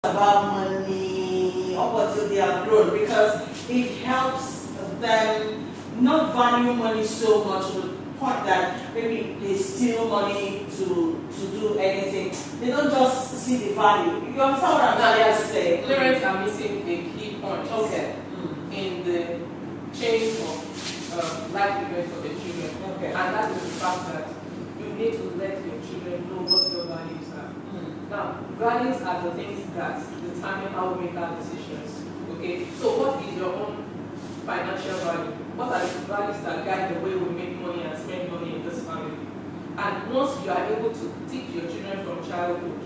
about money up until they are grown, because it helps them not value money so much to the point that maybe they steal money to do anything. They don't just see the value. You understand what I'm trying to say? Parents are missing a key point. Okay. In the chain of life events for the children. Okay. And that is the fact that you need to let your children know what your values are. Now, values are the things that determine how we make our decisions. Okay? So what is your own financial value? What are the values that guide the way we make money and spend money in this family? And once you are able to teach your children from childhood,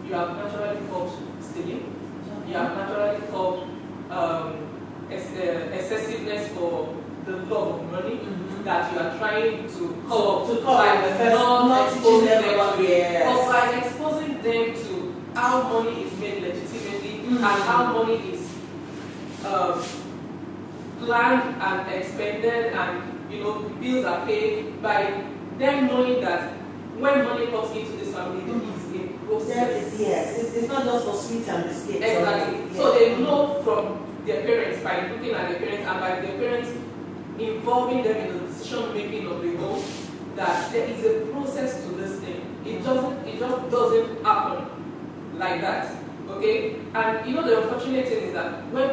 you have naturally fought stealing, you have naturally fought excessiveness for the love of money that you are trying to cover by not exposing them to it, or by exposing them to how money is made legitimately and how money is planned and expended, and bills are paid, by them knowing that when money comes into this family, there is a process. Yes, it's not just for sweets and biscuits. Exactly. So they know from their parents, by looking at their parents and by their parents involving them in the decision making of the home, that there is a process to this thing. It just doesn't happen like that. Okay? And the unfortunate thing is that when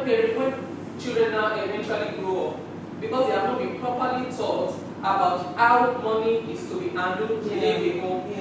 children now eventually grow up, because they have not been properly taught about how money is to be handled to live a home,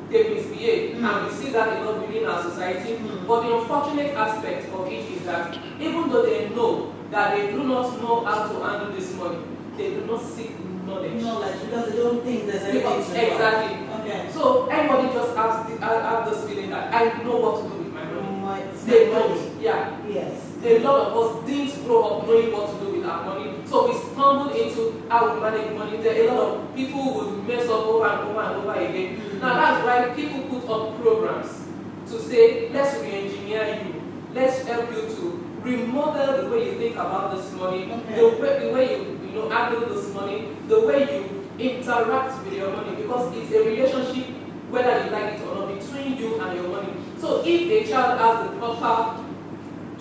they misbehave. And we see that a lot within our society. But the unfortunate aspect of it is that even though they know that they do not know how to handle this money, they do not seek knowledge. Because they don't think there's anything to exactly. Okay. So everybody just have this feeling that I know what to do with my money. They don't. Yeah. Yes. A lot of us didn't grow up knowing what to do with our money. So we stumbled into how we manage money. There are a lot of people who will mess up over and over and over again. Now that's why people put up programs to say, let's re-engineer you. Let's help you to remodel the way you think about this money, the way you handle this money, the way you interact with your money, because it's a relationship, whether you like it or not, between you and your money. So if a child has the proper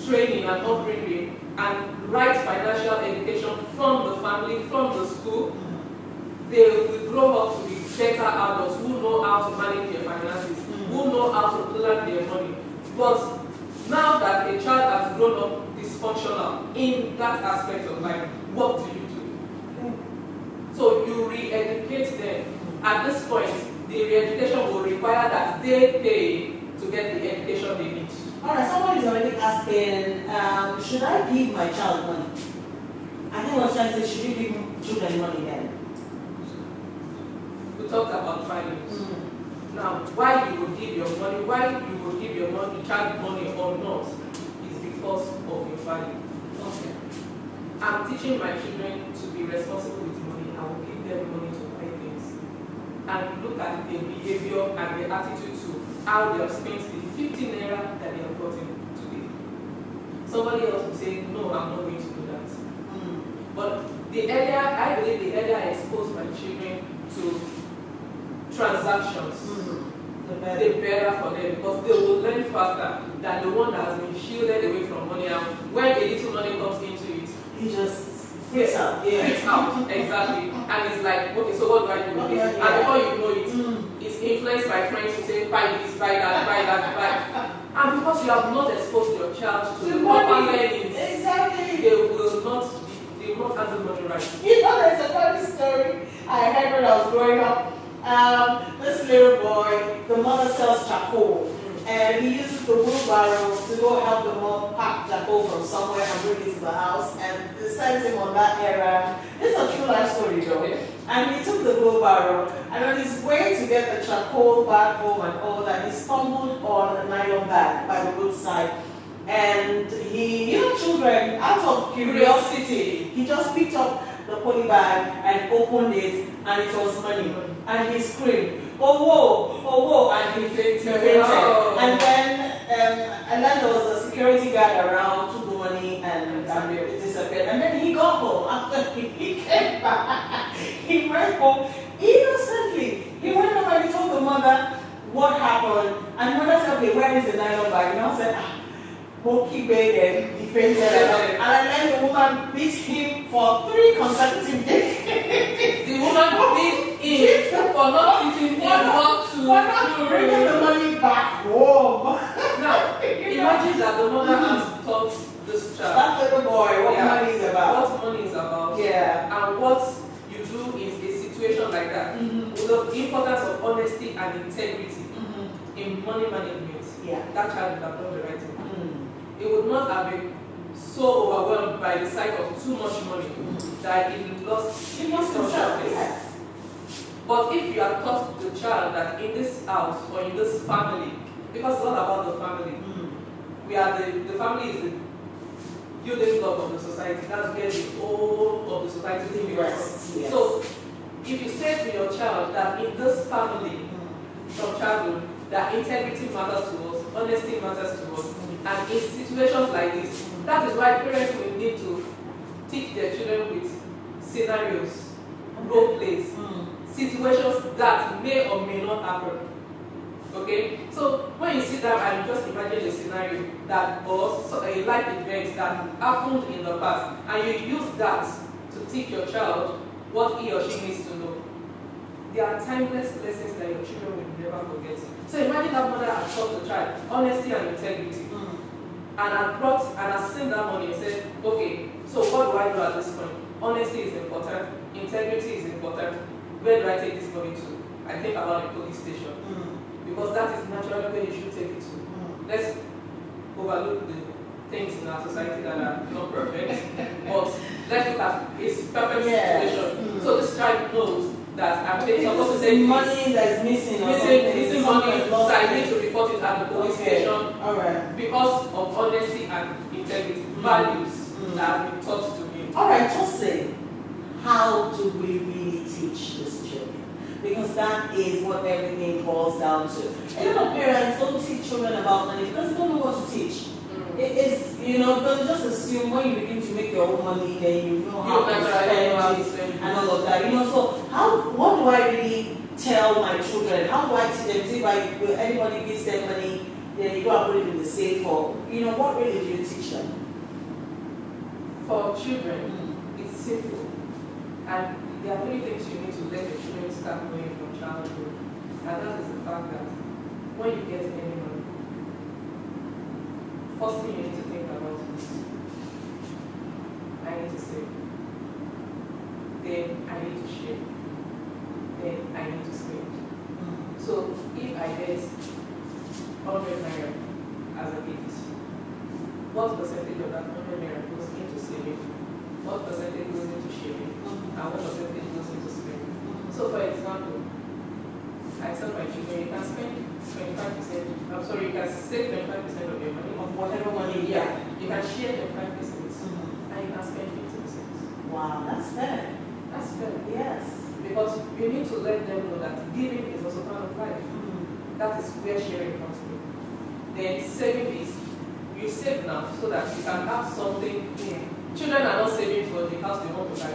training and upbringing and right financial education from the family, from the school, they will grow up to be better adults who know how to manage their finances, who know how to plan their money. But now that a child has grown up dysfunctional in that aspect of life, what do you do? So you re-educate them. At this point, the re-education will require that they pay to get the education they need. Alright, someone is already asking, should I give my child money? I think what I said, should you give children money then? We talked about values. Now, why you will give your child money or not is because of your value. Okay. I'm teaching my children to be responsible with money. I will give them money to buy things. And look at their behavior and their attitude to how they have spent the 15 naira that they have gotten today. Somebody else will say, no, I'm not going to do that. But I believe the earlier I expose my children to transactions, the better for them, because they will learn faster than the one that has been shielded away from money. And when a little money comes into it, he just freaks out. Freaks out, exactly. And it's like, okay, so what do I do with this? And before you know it, it's influenced by friends who say, buy this, buy that, buy that, buy. And because you have not exposed your child to the proper learnings, they will not handle money right. There's a funny story I heard when I was growing up. This little boy, the mother sells charcoal, and he uses the wheelbarrow to go help the mom pack charcoal from somewhere and bring it to the house, and they sent him on that errand. This is a true life story though. And he took the wheelbarrow, and on his way to get the charcoal back home and all that, he stumbled on a nylon bag by the roadside. And children, out of curiosity, he just picked up the poly bag and opened it, and it was money. And he screamed, oh whoa, and he fainted. And then there was a security guard around, took the money, and it disappeared. And then he got home. After he came back, he went home innocently. He went home and he told the mother, what happened? And mother said, okay, where is the nylon bag? And I said, Moki beg and he fainted. And then the woman beat him for 3 consecutive days. The woman beat him for not teaching him what to do. Bringing the money back home. Now, imagine that the mother has taught this child. That little boy, what money is about. What money is about. Yeah. And what you do in a situation like that. With the importance of honesty and integrity in money management. Yeah. That child would have done the right thing. It would not have been so overwhelmed by the sight of too much money that he lost himself. Yes. But if you are taught the child that in this house or in this family, because it's all about the family, we are the family is the building block of the society. That's where the whole of the society is built from. Yes. So if you say to your child that in this family, from childhood, that integrity matters to us, honesty matters to us, and in situations like this, that is why parents will need to teach their children with scenarios, role plays, situations that may or may not happen. Okay? So when you sit down and just imagine a scenario that or a life event that happened in the past, and you use that to teach your child what he or she needs to know, there are timeless lessons that your children will never forget. So imagine that mother has taught the child honesty and integrity, and has seen that money and said, okay, so what do I do at this point? Honesty is important, integrity is important. Where do I take this money to? I think about a police station. Because that is naturally where you should take it to. Let's overlook the things in our society that are not perfect, but let's look at its perfect situation. So this child knows that I'm supposed to take money that is missing money, so I need to report it at the police station. All right. Because of honesty and integrity, values that have been taught to me. All right, just say, how do we really teach these children? Because that is what everything boils down to. A lot of parents don't teach children about money because they don't know what to teach. It is, because you just assume when you begin to make your own money, then you know how to spend it and all of that. So what do I really tell my children? How do I teach them? See, if anybody gives them money, then you go and put it in the safe, or what really do you teach them? For children, it's simple. And there are many things you need to let your children start knowing from childhood. And that is the fact that when you get any money, first thing you need to think about is, I need to save. Then I need to share. Then I need to spend. So if I get 100 naira as a gift, what percentage of that 100 naira goes into saving? What percentage goes into sharing? And what percentage goes into spending? So for example, I tell my children, you can spend 25%, I'm sorry, you can save 25% of your money. Of whatever money, Yeah. You can share 25%, and you can spend 50%. Wow, that's fair. That's fair. Yes. Because you need to let them know that giving is also part of life. That is where sharing comes from. Then saving is, you save now so that you can have something. Children are not saving for the house they want to buy.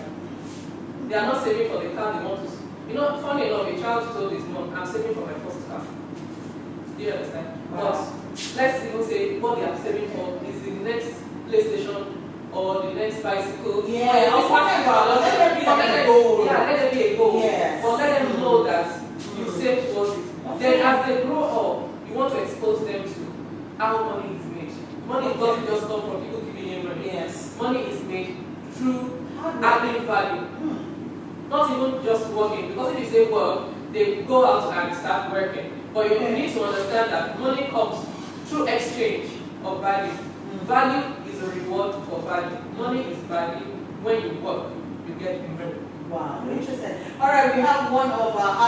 They are not saving for the car they want to. Funny enough, a child told his mom, I'm saving for my first car. Do you understand? Wow. But let's even say what they are saving for is the next PlayStation or the next bicycle. Yeah, or whatever. Let there be a goal. Yeah, let there be a goal. Yes. But let them know that you save towards it. Then as they grow up, you want to expose them to how money is made. Money doesn't just come from people giving you money. Yes. Money is made through adding value. Not even just working. Because if you say work, they go out and start working. But you need to understand that money comes through exchange of value. Value is a reward for value. Money is value. When you work, you get money. Wow, interesting. All right, we have one of our